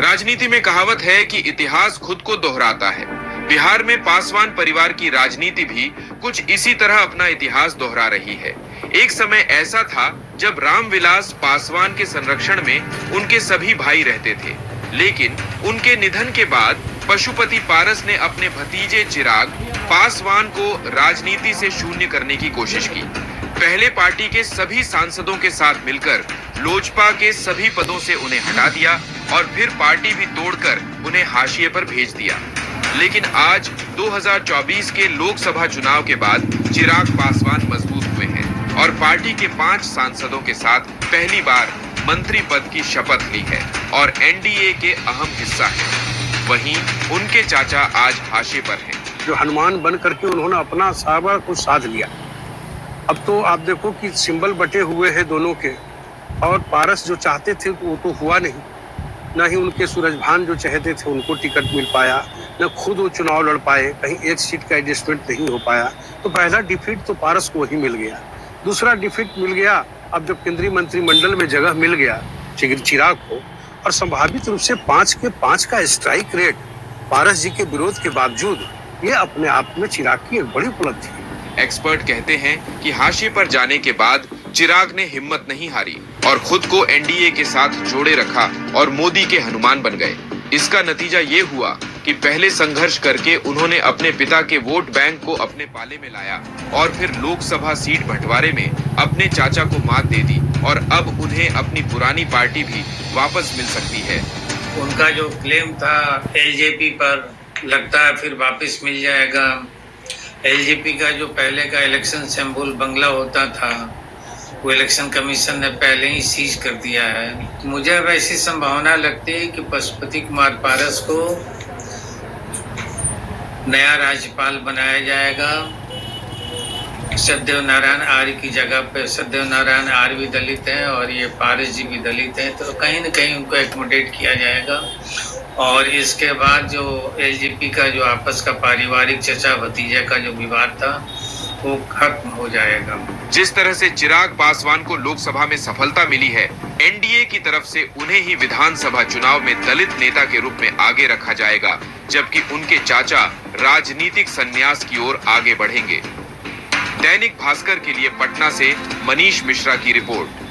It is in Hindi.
राजनीति में कहावत है कि इतिहास खुद को दोहराता है। बिहार में पासवान परिवार की राजनीति भी कुछ इसी तरह अपना इतिहास दोहरा रही है। एक समय ऐसा था जब रामविलास पासवान के संरक्षण में उनके सभी भाई रहते थे, लेकिन उनके निधन के बाद पशुपति पारस ने अपने भतीजे चिराग पासवान को राजनीति से शून्य करने की कोशिश की। पहले पार्टी के सभी सांसदों के साथ मिलकर लोजपा के सभी पदों से उन्हें हटा दिया और फिर पार्टी भी तोड़कर उन्हें हाशिए पर भेज दिया। लेकिन आज 2024 के लोकसभा चुनाव के बाद चिराग पासवान मजबूत हुए हैं और पार्टी के 5 सांसदों के साथ पहली बार मंत्री पद की शपथ ली है और एनडीए के अहम हिस्सा है। वहीं उनके चाचा आज हाशिए पर हैं। जो हनुमान बन करके उन्होंने अपना सारा कुछ साध लिया। अब तो आप देखो कि सिंबल बटे हुए हैं दोनों के, और पारस जो चाहते थे वो तो हुआ नहीं, न ही उनके सूरजभान जो चाहते थे उनको टिकट मिल पाया, न खुद वो चुनाव लड़ पाए, कहीं एक सीट का एडजस्टमेंट नहीं हो पाया। तो पहला डिफीट तो पारस को ही मिल गया। दूसरा डिफीट मिल गया अब जब केंद्रीय मंत्रिमंडल में जगह मिल गया चिराग को, और संभावित रूप से 5 के 5 का स्ट्राइक रेट पारस जी के विरोध के बावजूद, ये अपने आप में चिराग की एक बड़ी उपलब्धि है। एक्सपर्ट कहते हैं कि हाशिए पर जाने के बाद चिराग ने हिम्मत नहीं हारी और खुद को एनडीए के साथ जोड़े रखा और मोदी के हनुमान बन गए। इसका नतीजा ये हुआ कि पहले संघर्ष करके उन्होंने अपने पिता के वोट बैंक को अपने पाले में लाया और फिर लोकसभा सीट बंटवारे में अपने चाचा को मात दे दी और अब उन्हें अपनी पुरानी पार्टी भी वापस मिल सकती है। उनका जो क्लेम था एलजेपी पर, लगता है फिर वापस मिल जाएगा। एलजेपी का जो पहले का इलेक्शन सिंबल बंगला होता था, वो इलेक्शन कमीशन ने पहले ही सीज कर दिया है। मुझे अब ऐसी संभावना लगती है कि पशुपति कुमार पारस को नया राज्यपाल बनाया जाएगा। सत्यदेव नारायण आर्य की जगह पे सत्यदेव नारायण आर्य भी दलित हैं और ये पारस जी भी दलित हैं, तो कहीं न कहीं उनको एकोमोडेट किया जाएगा और इसके बाद जो एलजेपी का जो आपस का पारिवारिक चचा भतीजे का जो विवाद था वो खत्म हो जाएगा। जिस तरह से चिराग पासवान को लोकसभा में सफलता मिली है, एनडीए की तरफ से उन्हें ही विधानसभा चुनाव में दलित नेता के रूप में आगे रखा जाएगा, जबकि उनके चाचा राजनीतिक संन्यास की ओर आगे बढ़ेंगे। दैनिक भास्कर के लिए पटना से मनीष मिश्रा की रिपोर्ट।